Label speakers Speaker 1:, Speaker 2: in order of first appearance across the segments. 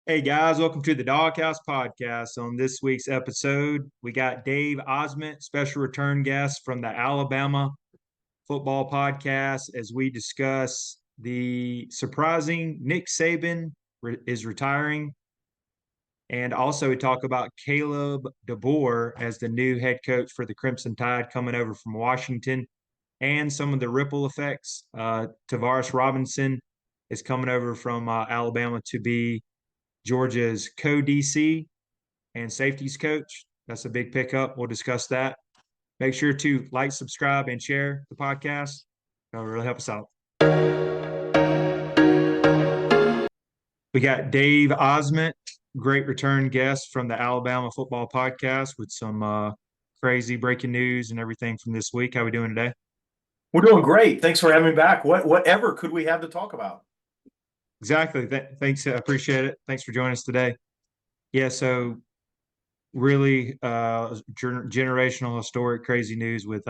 Speaker 1: Hey guys, welcome to the Dawg House Podcast. On this week's episode, we got Dave Ozment, special return guest from the Alabama Football Podcast, as we discuss the surprising Nick Saban is retiring, and also we talk about Caleb DeBoer as the new head coach for the Crimson Tide coming over from Washington, and some of the ripple effects. Travaris Robinson is coming over from Alabama to be Georgia's co-DC and safeties coach. That's a big pickup. We'll discuss that. Make sure to like, subscribe, and share the podcast. That'll really help us out. We got Dave Ozment, great return guest from the Alabama Football Podcast with some crazy breaking news and everything from this week. How are we doing today?
Speaker 2: We're doing great. Thanks for having me back. Whatever could we have to talk about?
Speaker 1: Exactly. Thanks. I appreciate it. Thanks for joining us today. Yeah, so really generational, historic, crazy news with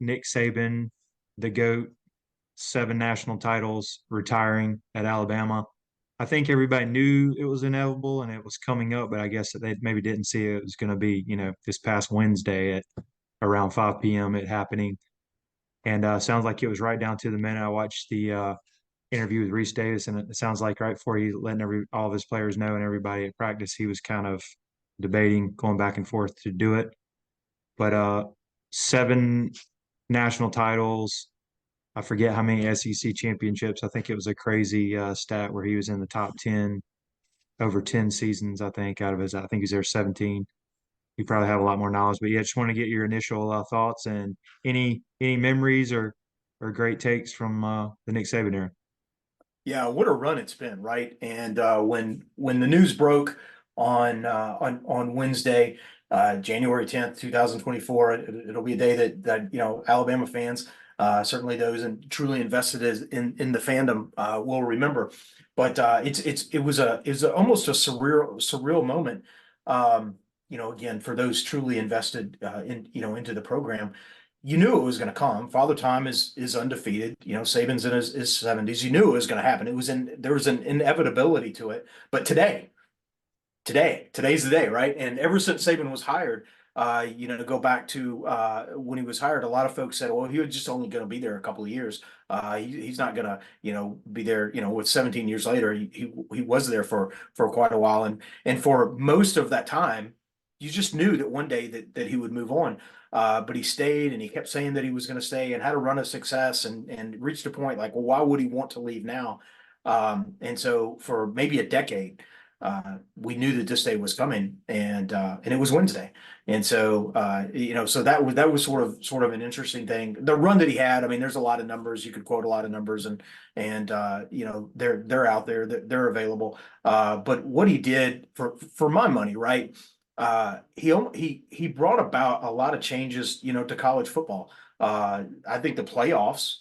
Speaker 1: Nick Saban, the GOAT, 7 national titles, retiring at Alabama. I think everybody knew it was inevitable and it was coming up, but I guess that they maybe didn't see it was going to be, this past Wednesday at around 5 p.m. it happening. And sounds like it was right down to the minute. I watched the interview with Reese Davis, and it sounds like right before he letting all of his players know and everybody at practice, he was kind of debating, going back and forth to do it. But 7 national titles. I forget how many SEC championships. I think it was a crazy stat where he was in the top 10 over 10 seasons, I think, out of his, I think he's there 17. You probably have a lot more knowledge, but yeah, just want to get your initial thoughts and any memories or great takes from the Nick Saban era.
Speaker 2: Yeah, what a run it's been, right? And when the news broke on Wednesday, January 10th, 2024, it'll be a day that Alabama fans, certainly those and truly invested in the fandom, will remember. But it was almost a surreal moment. Again, for those truly invested into the program. You knew it was going to come. Father Time is undefeated. Saban's in his 70s. You knew it was going to happen. There was an inevitability to it. But today's the day, right? And ever since Saban was hired, to go back to when he was hired, a lot of folks said, well, he was just only going to be there a couple of years. He's not going to, be there, with 17 years later, he was there for quite a while. And for most of that time, you just knew that one day that he would move on. But he stayed and he kept saying that he was going to stay and had a run of success and reached a point like, well, why would he want to leave now? And so for maybe a decade, we knew that this day was coming, and it was Wednesday, and so so that was sort of an interesting thing. The run that he had, I mean, there's a lot of numbers you could quote, a lot of numbers, and they're out there, they're available. But what he did for my money, right? He brought about a lot of changes, to college football. I think the playoffs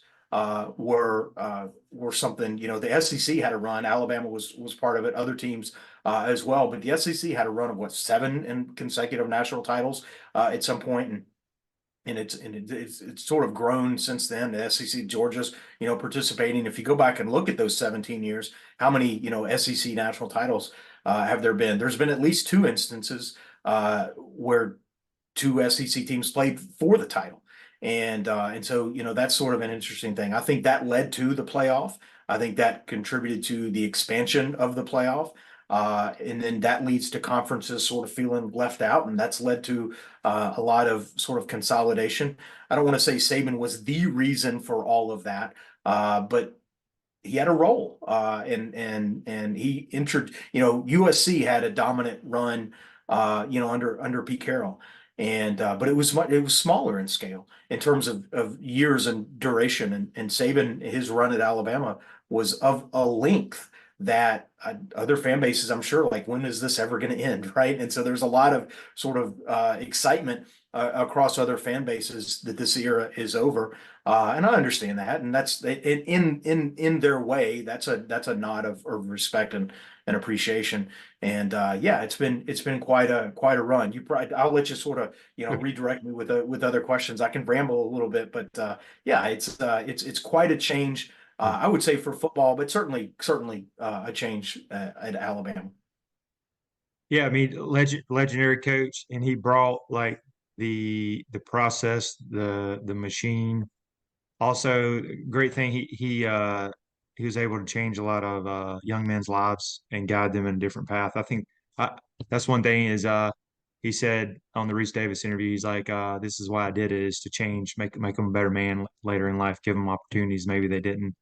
Speaker 2: were something. The SEC had a run. Alabama was part of it. Other teams as well, but the SEC had a run of what, 7 in consecutive national titles at some point, and it's sort of grown since then. The SEC, Georgia's, participating. If you go back and look at those 17 years, how many, SEC national titles have there been? There's been at least 2 instances where 2 SEC teams played for the title. And so, that's sort of an interesting thing. I think that led to the playoff. I think that contributed to the expansion of the playoff. And then that leads to conferences sort of feeling left out, and that's led to a lot of sort of consolidation. I don't want to say Saban was the reason for all of that, but he had a role, and he entered. USC had a dominant run, under Pete Carroll, and but it was smaller in scale in terms of years and duration. And Saban, his run at Alabama was of a length that other fan bases, I'm sure, like, when is this ever going to end, right? And so there's a lot of sort of excitement across other fan bases that this era is over, and I understand that, and that's in their way. That's a nod of respect and appreciation. And yeah, it's been quite a run. I'll let you sort of redirect me with other questions. I can ramble a little bit, but yeah, it's quite a change. I would say for football, but certainly a change at Alabama.
Speaker 1: Yeah, I mean, legendary coach, and he brought like the process, the machine. Also, great thing he was able to change a lot of young men's lives and guide them in a different path. I think I, that's one thing is he said on the Reese Davis interview, he's like, this is why I did it, is to change, make them a better man later in life, give them opportunities maybe they didn't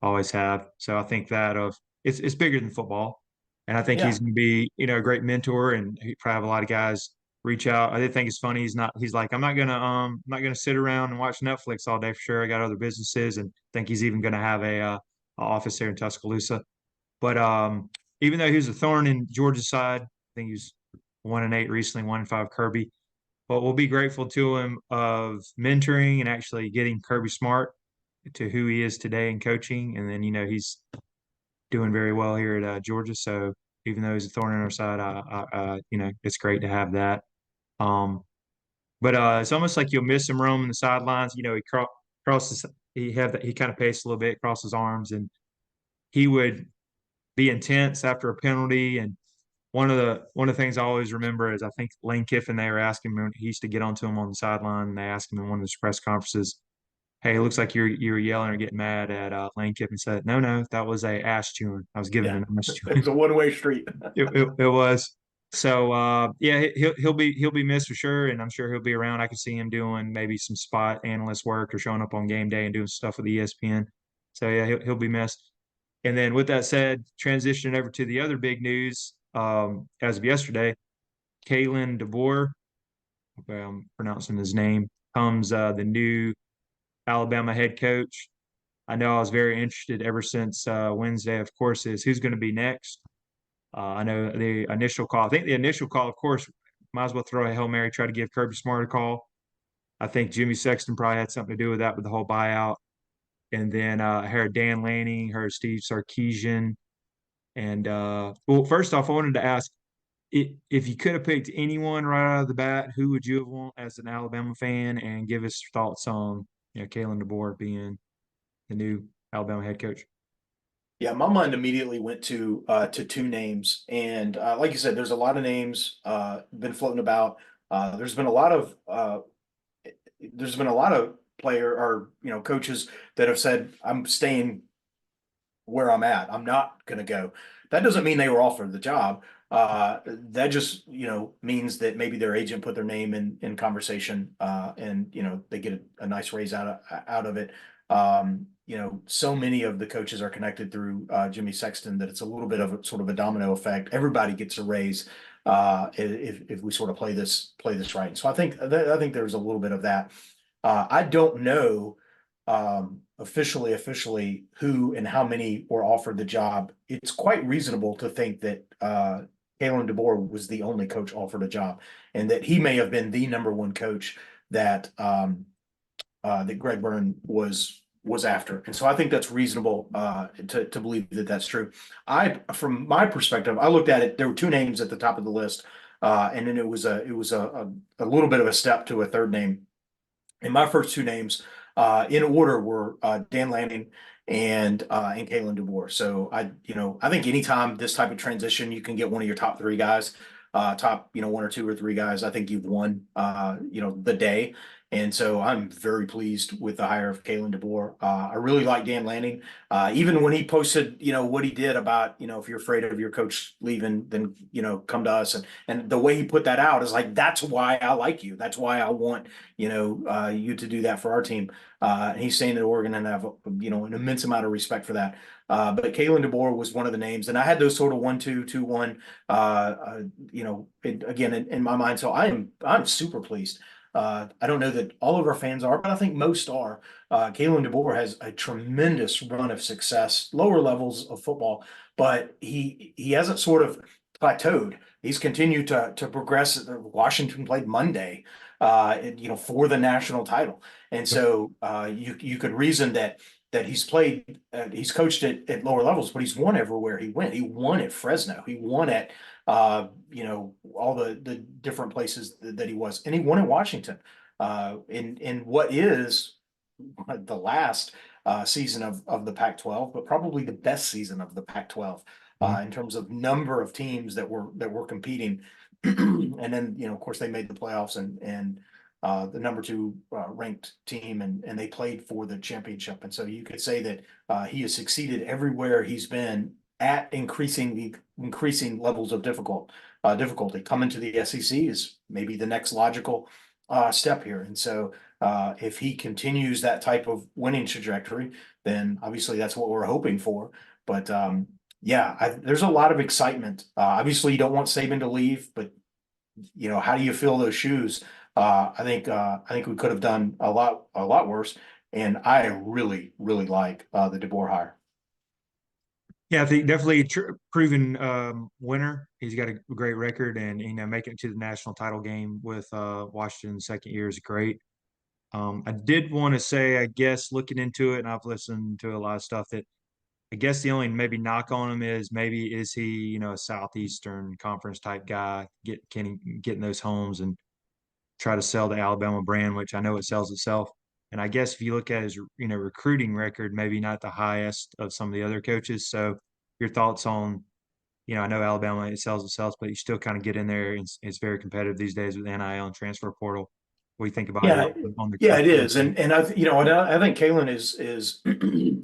Speaker 1: always have. So I think that of it's bigger than football, and I think
Speaker 2: Yeah.
Speaker 1: he's going to be a great mentor, and he probably have a lot of guys reach out. I did think it's funny. He's like, I'm not gonna sit around and watch Netflix all day for sure. I got other businesses, and I think he's even gonna have a office here in Tuscaloosa. But even though he was a thorn in Georgia's side, I think he was 1-8 recently, 1-5 Kirby. But we'll be grateful to him of mentoring and actually getting Kirby Smart to who he is today in coaching. And then, he's doing very well here at Georgia. So even though he's a thorn in our side, it's great to have that. Um, but it's almost like you'll miss him roaming the sidelines. He crosses, he kind of paced a little bit, cross his arms, and he would be intense after a penalty. And one of the things I always remember is I think Lane Kiffin, they were asking him, he used to get onto him on the sideline, and they asked him in one of the press conferences, "Hey, it looks like you were yelling or getting mad at Lane Kiffin." Said, "No, no, that was a ass chewing. I was giving
Speaker 2: Yeah.
Speaker 1: an ass
Speaker 2: It was
Speaker 1: chewing."
Speaker 2: a one-way street.
Speaker 1: It was. So yeah, he'll be missed for sure, and I'm sure he'll be around. I could see him doing maybe some spot analyst work or showing up on game day and doing stuff with ESPN. So yeah, he'll be missed. And then with that said, transitioning over to the other big news, as of yesterday, Kalen DeBoer, hope I'm pronouncing his name, comes the new Alabama head coach. I know I was very interested ever since Wednesday, of course, is who's going to be next. I know the initial call, I think the initial call, of course, might as well throw a Hail Mary, try to give Kirby Smart a call. I think Jimmy Sexton probably had something to do with that with the whole buyout. And then I heard Dan Lanning, heard Steve Sarkisian. And well, first off, I wanted to ask if you could have picked anyone right out of the bat, who would you have want as an Alabama fan, and give us your thoughts on Kalen DeBoer being the new Alabama head coach.
Speaker 2: Yeah, my mind immediately went to two names, and like you said, there's a lot of names been floating about. There's been a lot of player or coaches that have said, "I'm staying where I'm at. I'm not going to go." That doesn't mean they were offered the job. That just means that maybe their agent put their name in conversation, and they get a nice raise out of it. So many of the coaches are connected through Jimmy Sexton that it's a little bit of a sort of a domino effect. Everybody gets a raise if we sort of play this right. So I think there's a little bit of that. I don't know officially who and how many were offered the job. It's quite reasonable to think that Kalen DeBoer was the only coach offered a job, and that he may have been the number one coach that that Greg Byrne was after. And so I think that's reasonable to believe that that's true. From my perspective, I looked at it. There were two names at the top of the list, and then it was a little bit of a step to a third name. And my first two names in order were Dan Lanning and Kalen DeBoer. So I think anytime this type of transition, you can get one of your top three guys, top one or two or three guys. I think you've won the day. And so I'm very pleased with the hire of Kalen DeBoer. I really like Dan Lanning. Even when he posted, what he did about, if you're afraid of your coach leaving, then, come to us. And the way he put that out is like, that's why I like you. That's why I want, you to do that for our team. And he's staying at Oregon, and I have, an immense amount of respect for that. But Kalen DeBoer was one of the names, and I had those sort of 1-2, 2-1, again, in my mind. So I'm super pleased. I don't know that all of our fans are, but I think most are. Kalen DeBoer has a tremendous run of success, lower levels of football, but he hasn't sort of plateaued. He's continued to progress. Washington played Monday, for the national title, and so you could reason that he's coached at lower levels, but he's won everywhere he went. He won at Fresno. He won at all the different places that he was, and he won at Washington in what is the last season of the Pac-12, but probably the best season of the Pac-12. in terms of number of teams that were competing. And then, of course, they made the playoffs and the number two ranked team, and they played for the championship. And so you could say that he has succeeded everywhere he's been at increasing levels of difficulty. Coming to the SEC is maybe the next logical step here. And so if he continues that type of winning trajectory, then obviously that's what we're hoping for. But there's a lot of excitement. Obviously, you don't want Saban to leave, but how do you fill those shoes? I think we could have done a lot worse. And I really, really like the DeBoer hire.
Speaker 1: Yeah, I think definitely proven winner. He's got a great record, and making it to the national title game with Washington's second year is great. I did want to say, I guess, looking into it, and I've listened to a lot of stuff, that I guess the only maybe knock on him is maybe is he, a Southeastern Conference type guy, getting those homes and try to sell the Alabama brand, which I know it sells itself. And I guess if you look at his, recruiting record, maybe not the highest of some of the other coaches. So your thoughts on, I know Alabama, it sells itself, but you still kind of get in there. It's very competitive these days with NIL and transfer portal. What do you think about
Speaker 2: Yeah,
Speaker 1: it on the
Speaker 2: yeah, it is, and I think Kalen is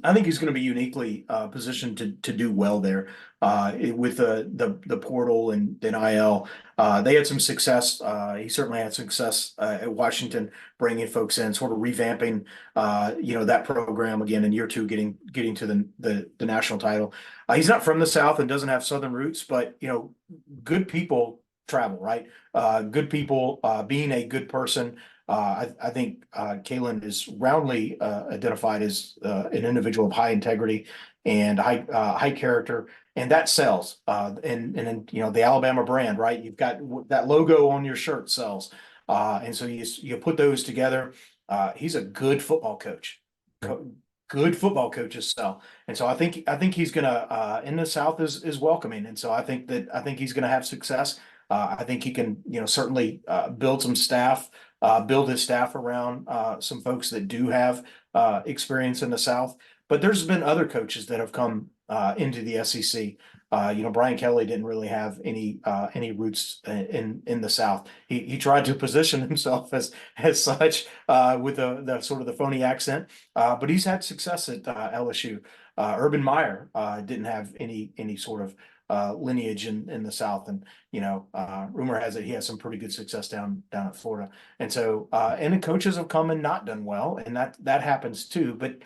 Speaker 2: I think he's going to be uniquely positioned to do well there with the portal and NIL. They had some success. He certainly had success at Washington, bringing folks in, sort of revamping that program again in year two, getting to the national title. He's not from the South and doesn't have Southern roots, but good people travel, right? Good people, being a good person. I think Kalen is roundly identified as an individual of high integrity and high character, and that sells. And the Alabama brand, right? You've got that logo on your shirt sells, and so you put those together. He's a good football coach. Good football coaches sell, and so I think he's gonna in the South is welcoming, and so I think he's gonna have success. I think he can certainly build some staff. Build his staff around some folks that do have experience in the South. But there's been other coaches that have come into the SEC. Brian Kelly didn't really have any roots in the South. He tried to position himself as such with the sort of the phony accent, but he's had success at LSU. Urban Meyer didn't have any sort of lineage in the South, and rumor has it he has some pretty good success down at Florida, and so and the coaches have come and not done well, and that happens too. But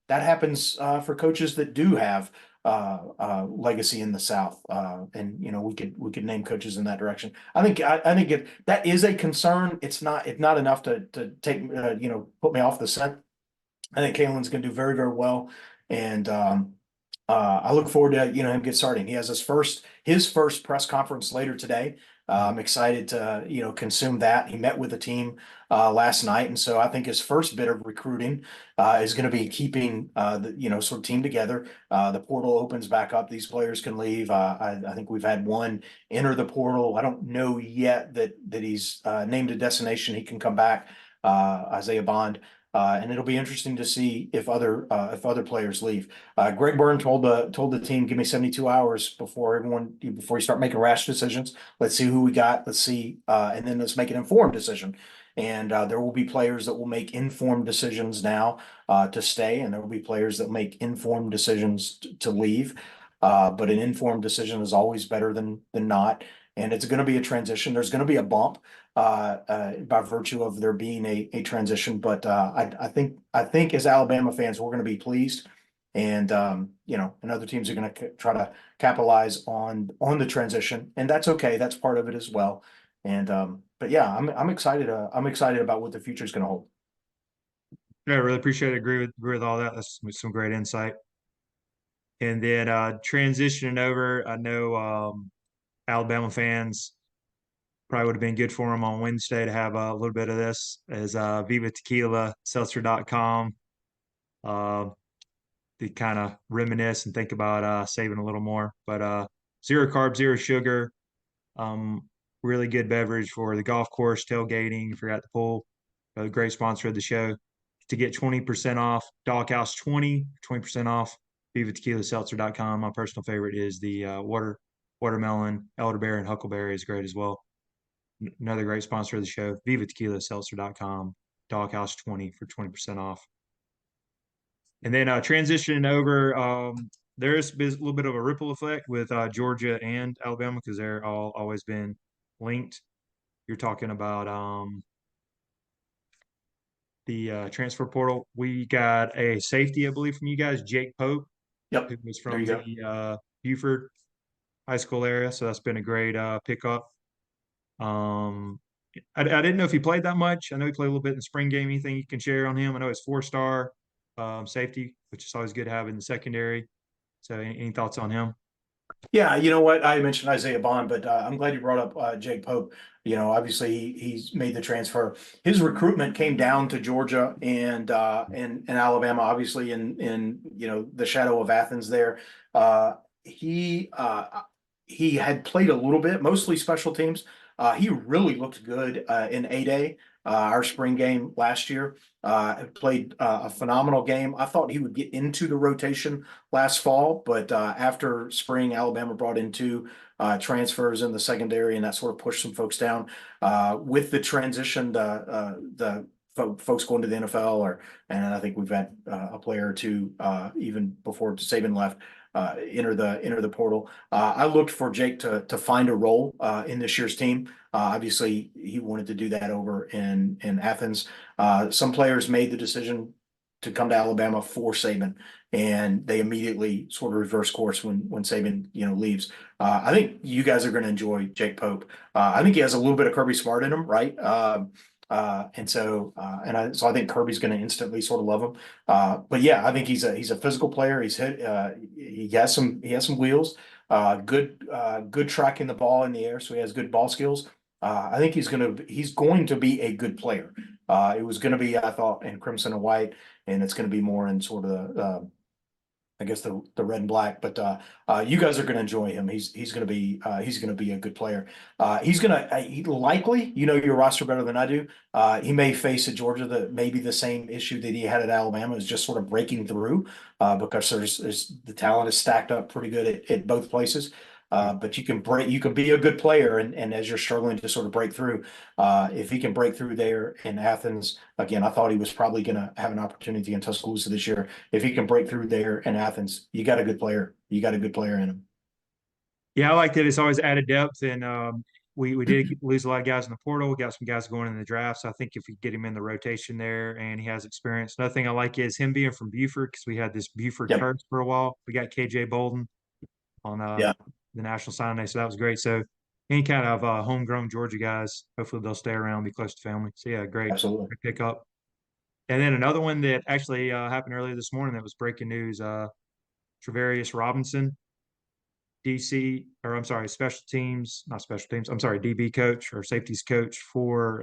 Speaker 2: that happens for coaches that do have legacy in the South, and we could name coaches in that direction. I think that is a concern. It's not enough to take put me off the scent. I think Kalen's going to do very, very well, and I look forward to him get starting. He has his first press conference later today. I'm excited to consume that. He met with the team last night, and so I think his first bit of recruiting is going to be keeping the sort of team together. The portal opens back up; these players can leave. I think we've had one enter the portal. I don't know yet that he's named a destination. He can come back. Isaiah Bond. And it'll be interesting to see if other players leave. Greg Byrne told the team, "Give me 72 hours before you start making rash decisions. Let's see who we got. Let's see, and then let's make an informed decision." And there will be players that will make informed decisions now to stay, and there will be players that make informed decisions to leave. But an informed decision is always better than not. And it's going to be a transition. There's going to be a bump by virtue of there being a transition. But I think as Alabama fans, we're going to be pleased, and and other teams are going to try to capitalize on the transition, and that's okay. That's part of it as well. And but yeah, I'm excited. I'm excited about what the future is going to hold.
Speaker 1: Yeah, I really appreciate it. Agree with all that. That's some great insight. And then transitioning over, I know Alabama fans probably would have been good for them on Wednesday to have a little bit of this as Viva Tequila, seltzer.com, to kind of reminisce and think about saving a little more. But zero carbs, zero sugar, really good beverage for the golf course, tailgating, if you're at the pool. A great sponsor of the show. To get 20% off, Dawg House 20% off VivaTequilaSeltzer.com. My personal favorite is the watermelon, elderberry, and huckleberry is great as well. Another great sponsor of the show, VivaTequilaSeltzer.com. Dawg House 20 for 20% off. And then transitioning over, there's a little bit of a ripple effect with Georgia and Alabama because they're all always been linked. You're talking about the transfer portal. We got a safety, I believe, from you guys, Jake Pope,
Speaker 2: Yep.
Speaker 1: who was
Speaker 2: There
Speaker 1: from
Speaker 2: you go.
Speaker 1: the Buford High School area. So that's been a great pickup. I didn't know if he played that much. I know he played a little bit in the spring game. Anything you can share on him? I know it's 4-star safety, which is always good to have in the secondary. So any thoughts on him?
Speaker 2: Yeah, you know what? I mentioned Isaiah Bond, but I'm glad you brought up Jake Pope. Obviously he's made the transfer. His recruitment came down to Georgia and Alabama, obviously in the shadow of Athens there. He had played a little bit, mostly special teams. He really looked good in A-Day, our spring game last year. Played a phenomenal game. I thought he would get into the rotation last fall, but after spring, Alabama brought in two transfers in the secondary, and that sort of pushed some folks down. With the transition, the folks going to the NFL, and I think we've had a player or two even before Saban left. Enter the portal. I looked for Jake to find a role in this year's team. Obviously, he wanted to do that over in Athens. Some players made the decision to come to Alabama for Saban, and they immediately sort of reverse course when Saban leaves. I think you guys are going to enjoy Jake Pope. I think he has a little bit of Kirby Smart in him, right? So I think Kirby's going to instantly sort of love him. But yeah, I think he's a physical player. He has some wheels. Good tracking the ball in the air, so he has good ball skills. I think he's going to be a good player. It was going to be, I thought, in crimson and white, and it's going to be more in sort of I guess the red and black. But you guys are going to enjoy him. He's going to be a good player. He likely, your roster better than I do. He may face at Georgia maybe the same issue that he had at Alabama, is just sort of breaking through because there's the talent is stacked up pretty good at both places. But you can be a good player, and as you're struggling to sort of break through, if he can break through there in Athens, again, I thought he was probably going to have an opportunity in Tuscaloosa this year. If he can break through there in Athens, you got a good player. You got a good player in him.
Speaker 1: Yeah, I like that. It's always added depth, and we did lose a lot of guys in the portal. We got some guys going in the draft. So I think if we get him in the rotation there, and he has experience. Another thing I like is him being from Buford, because we had this Buford
Speaker 2: Yep.
Speaker 1: curse for a while. We got KJ Bolden on
Speaker 2: Yeah.
Speaker 1: the national signing day, so that was great. So any kind of homegrown Georgia guys, hopefully they'll stay around, be close to family. So yeah, great
Speaker 2: Absolutely.
Speaker 1: pickup. And then another one that actually happened earlier this morning that was breaking news: Travaris Robinson, DC, or I'm sorry, special teams, not special teams. I'm sorry, DB coach or safeties coach for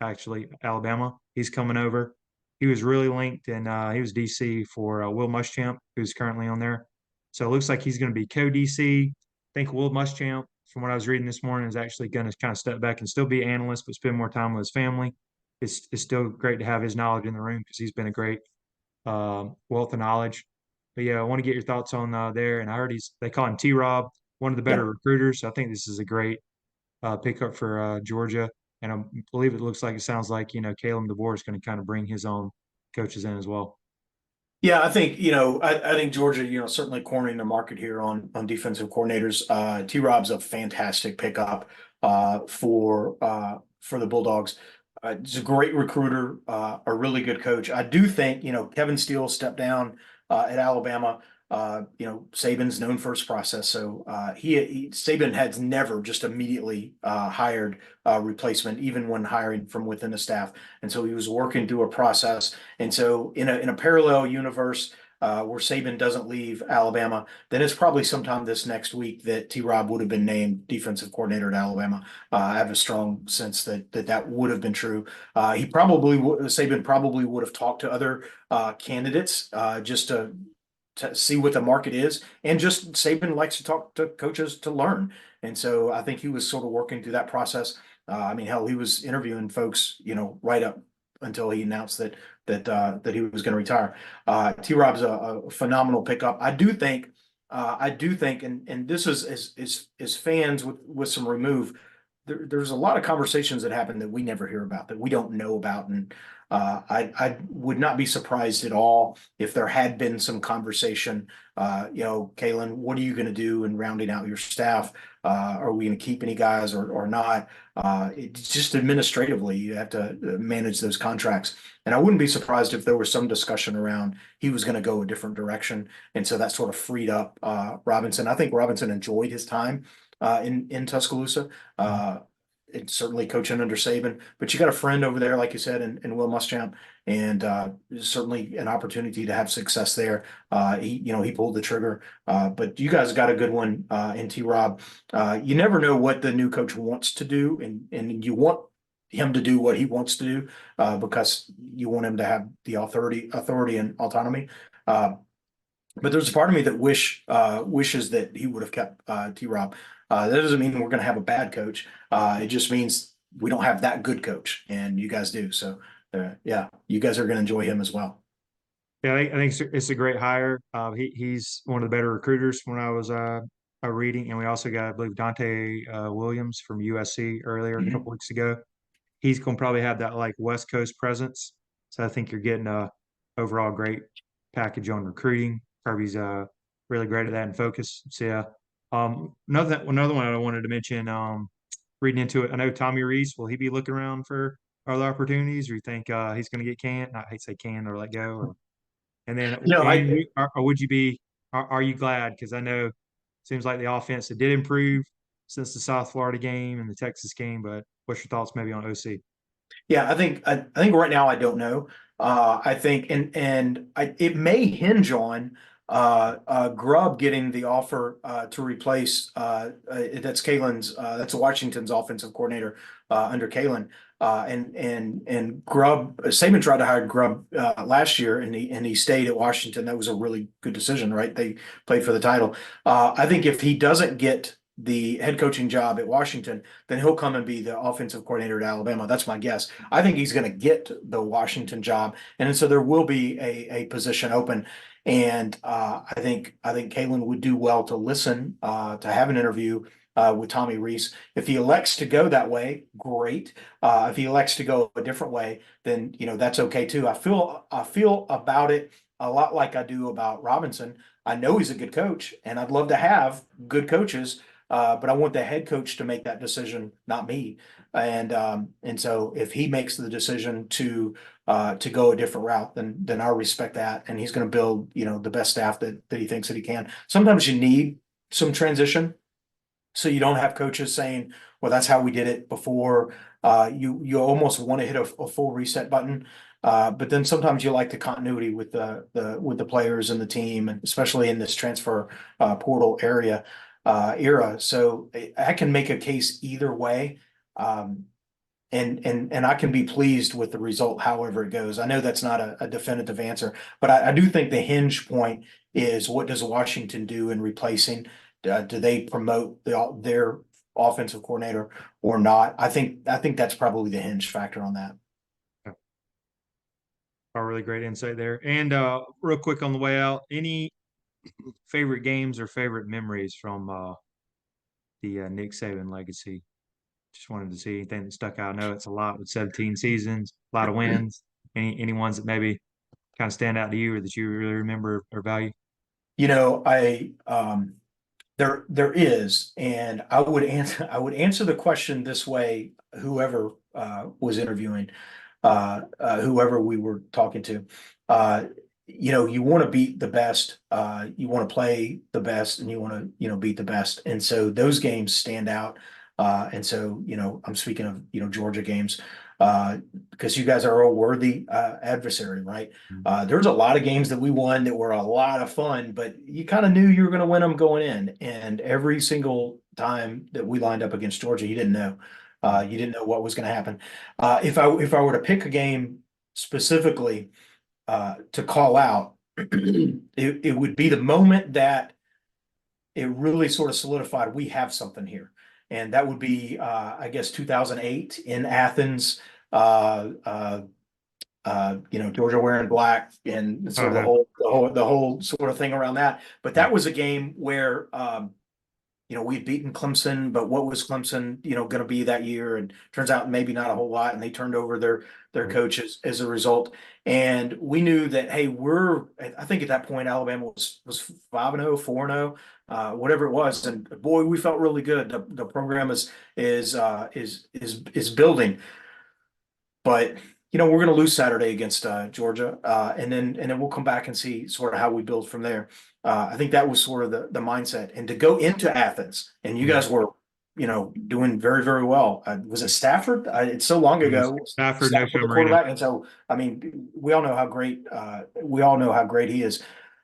Speaker 1: actually Alabama. He's coming over. He was really linked, and he was DC for Will Muschamp, who's currently on there. So it looks like he's going to be co-DC. I think Will Muschamp, from what I was reading this morning, is actually going to kind of step back and still be analyst, but spend more time with his family. It's still great to have his knowledge in the room because he's been a great wealth of knowledge. But yeah, I want to get your thoughts on there. And I heard they call him T-Rob, one of the better
Speaker 2: Yep.
Speaker 1: recruiters. So I think this is a great pickup for Georgia. And I believe it sounds like, Kalen DeBoer is going to kind of bring his own coaches in as well.
Speaker 2: Yeah, I think, I think Georgia, certainly cornering the market here on defensive coordinators. T-Rob's a fantastic pickup for the Bulldogs. He's a great recruiter, a really good coach. I do think, Kevin Steele stepped down at Alabama. Saban's known for his process, so Saban has never just immediately hired a replacement, even when hiring from within the staff. And so he was working through a process. And so in a parallel universe where Saban doesn't leave Alabama, then it's probably sometime this next week that T-Rob would have been named defensive coordinator at Alabama. I have a strong sense that would have been true. Saban probably would have talked to other candidates just to see what the market is, and just Saban likes to talk to coaches to learn. And so I think he was sort of working through that process. Hell, he was interviewing folks, right up until he announced that that he was going to retire. T-Rob's a phenomenal pickup. I do think, and this is fans with some remove. There's a lot of conversations that happen that we never hear about, that we don't know about, and I would not be surprised at all if there had been some conversation. Kalen, what are you going to do in rounding out your staff? Are we going to keep any guys or not? It's just administratively, you have to manage those contracts. And I wouldn't be surprised if there was some discussion around he was going to go a different direction. And so that sort of freed up Robinson. I think Robinson enjoyed his time in Tuscaloosa. It's certainly coaching under Saban, but you got a friend over there, like you said, in Will Muschamp, and certainly an opportunity to have success there. He pulled the trigger, but you guys got a good one in T-Rob. You never know what the new coach wants to do, and you want him to do what he wants to do because you want him to have the authority and autonomy. But there's a part of me that wishes that he would have kept T-Rob. That doesn't mean we're going to have a bad coach. It just means we don't have that good coach, and you guys do. So, you guys are going to enjoy him as well.
Speaker 1: Yeah, I think it's a great hire. He's one of the better recruiters when I was reading, and we also got, I believe, Dante Williams from USC earlier a couple weeks ago. He's going to probably have that like West Coast presence. So I think you're getting a overall great package on recruiting. Kirby's really great at that and focus. So yeah. Another one I wanted to mention, reading into it, I know Tommy Reese, will he be looking around for other opportunities, or you think he's going to get canned? I hate to say canned or let go. And then, would you be? Are you glad? Because I know it seems like the offense it did improve since the South Florida game and the Texas game. But what's your thoughts maybe on OC?
Speaker 2: Yeah, I think right now I don't know. I think it may hinge on Grubb getting the offer to replace that's Washington's offensive coordinator under Kalen. And Grubb, Saban tried to hire Grubb last year, and he stayed at Washington. That was a really good decision, right? They played for the title. I think if he doesn't get the head coaching job at Washington, then he'll come and be the offensive coordinator at Alabama. That's my guess. I think he's going to get the Washington job, and so there will be a position open. And I think Kalen would do well to listen, to have an interview with Tommy Reese. If he elects to go that way, great. If he elects to go a different way, then that's okay too. I feel about it a lot like I do about Robinson. I know he's a good coach, and I'd love to have good coaches. But I want the head coach to make that decision, not me. And so if he makes the decision to go a different route, then I respect that. And he's going to build, the best staff that he thinks that he can. Sometimes you need some transition, so you don't have coaches saying, "Well, that's how we did it before." You almost want to hit a full reset button. But then sometimes you like the continuity with the players and the team, and especially in this transfer portal era. So I can make a case either way, and I can be pleased with the result, however it goes. I know that's not a definitive answer, but I do think the hinge point is, what does Washington do in replacing? Do they promote their offensive coordinator or not? I think that's probably the hinge factor on that.
Speaker 1: Really great insight there. And real quick on the way out, any favorite games or favorite memories from the Nick Saban legacy? Just wanted to see anything that stuck out. I know it's a lot with 17 seasons, a lot of wins. Any ones that maybe kind of stand out to you or that you really remember or value?
Speaker 2: There is, and I would answer the question this way, whoever was interviewing, whoever we were talking to. You want to beat the best, you want to play the best, and you want to, beat the best. And so those games stand out. And so, I'm speaking of, Georgia games, because you guys are a worthy adversary, right? There's a lot of games that we won that were a lot of fun, but you kind of knew you were going to win them going in. And every single time that we lined up against Georgia, you didn't know. You didn't know what was going to happen. If I were to pick a game specifically to call out, it would be the moment that it really sort of solidified we have something here. And that would be, I guess, 2008 in Athens. Georgia wearing black and sort of the whole sort of thing around that. But that was a game where, we'd beaten Clemson, but what was Clemson, going to be that year? And turns out maybe not a whole lot. And they turned over their coaches as a result. And we knew that, hey, I think at that point, Alabama was 5-0, 4-0, whatever it was. And boy, we felt really good. The program is building. But we're going to lose Saturday against Georgia, and then we'll come back and see sort of how we build from there. I think that was sort of the mindset, and to go into Athens, and you guys were, doing very, very well. Was it Stafford? It's so long ago.
Speaker 1: Stafford no
Speaker 2: the quarterback, and so I mean, we all know how great he is,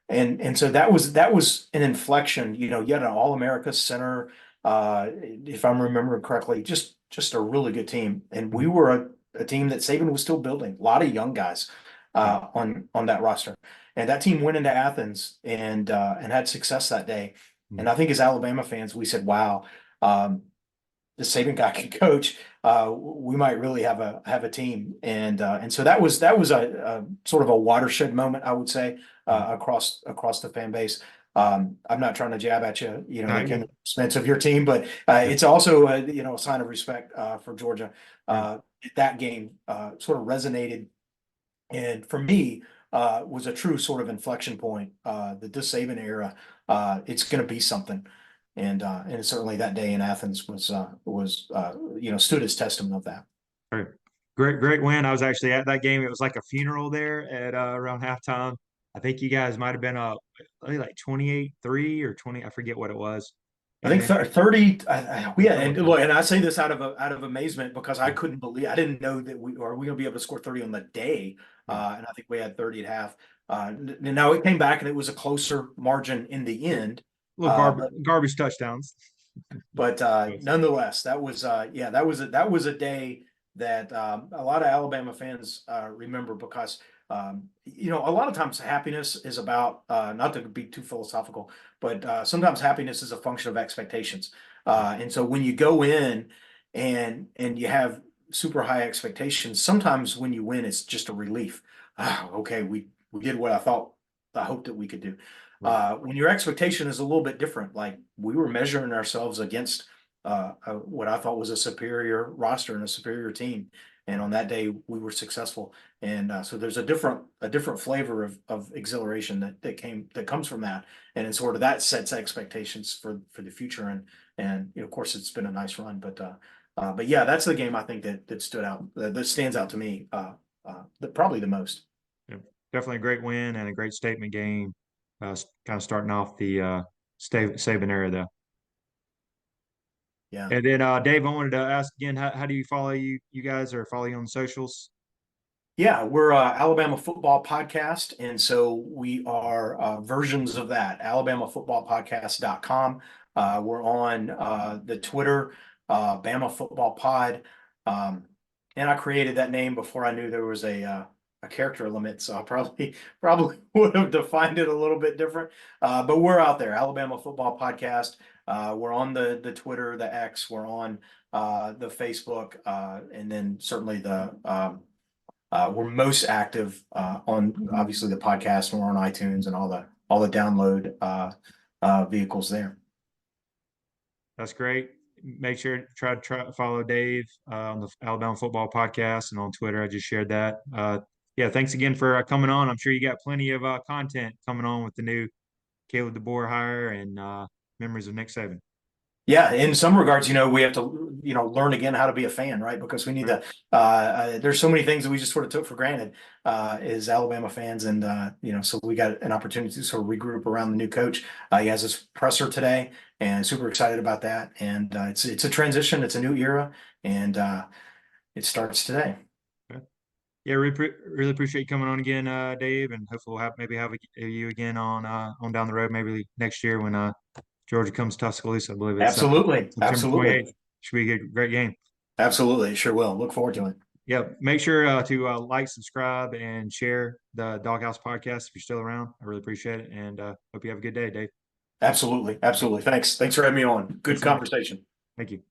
Speaker 2: and so that was an inflection. You had an All-America center, if I'm remembering correctly, just a really good team, and we were a team that Saban was still building. A lot of young guys on that roster, and that team went into Athens and had success that day. And I think as Alabama fans, we said, "Wow, this Saban guy can coach. We might really have a team." And so that was a sort of a watershed moment, I would say, across the fan base. I'm not trying to jab at you, Nick, in the expense of your team, but it's also a sign of respect for Georgia. That game sort of resonated, and for me, was a true sort of inflection point. That this Saban era, it's going to be something, and certainly that day in Athens was stood as testament of that.
Speaker 1: Great win. I was actually at that game. It was like a funeral there at around halftime. I think you guys might have been up like 28-3 or 20. I forget what it was.
Speaker 2: I think 30. And I say this out of amazement because I couldn't believe. I didn't know that we going to be able to score 30 on the day, and I think we had 30 at half. Now it came back and it was a closer margin in the end.
Speaker 1: Garbage touchdowns,
Speaker 2: but nonetheless, that was a day that a lot of Alabama fans remember because. A lot of times happiness is about, not to be too philosophical, but sometimes happiness is a function of expectations. And so when you go in and you have super high expectations, sometimes when you win, it's just a relief. Okay, we did what I hoped that we could do. When your expectation is a little bit different, like we were measuring ourselves against what I thought was a superior roster and a superior team. And on that day, we were successful, and so there's a different flavor of exhilaration that comes from that, and it's sort of that sets expectations for the future, and of course it's been a nice run, but yeah, that's the game I think that stood out, that stands out to me, probably the most.
Speaker 1: Yeah, definitely a great win and a great statement game, kind of starting off the Saban era though.
Speaker 2: Yeah.
Speaker 1: And then Dave, I wanted to ask again, how do you follow you guys, or follow you on socials?
Speaker 2: Yeah, we're Alabama Football Podcast, and so we are versions of that. AlabamaFootballPodcast.com. We're on the Twitter, Bama Football Pod, and I created that name before I knew there was a character limit, so I probably would have defined it a little bit different. But we're out there, Alabama Football Podcast. We're on the Twitter, the X. We're on the Facebook, and then certainly we're most active on obviously the podcast. We're on iTunes and all the download vehicles there.
Speaker 1: That's great. Make sure to try to follow Dave on the Alabama Football Podcast and on Twitter. I just shared that. Yeah, thanks again for coming on. I'm sure you got plenty of content coming on with the new Kalen DeBoer hire and memories of Nick Saban.
Speaker 2: Yeah, in some regards, we have to, learn again how to be a fan, right? Because we need to. There's so many things that we just sort of took for granted as Alabama fans, and so we got an opportunity to sort of regroup around the new coach. He has his presser today, and super excited about that. And it's a transition, it's a new era, and it starts today.
Speaker 1: Yeah, really appreciate you coming on again, Dave, and hopefully we'll have you again on down the road, maybe next year when Georgia comes to Tuscaloosa. I believe it's
Speaker 2: absolutely.
Speaker 1: September 28th. Should be a great game.
Speaker 2: Absolutely, sure will. Look forward to it.
Speaker 1: Yeah, make sure to like, subscribe, and share the Dawg House Podcast if you're still around. I really appreciate it, and hope you have a good day, Dave.
Speaker 2: Absolutely. Thanks for having me on. Good conversation.
Speaker 1: Thank you.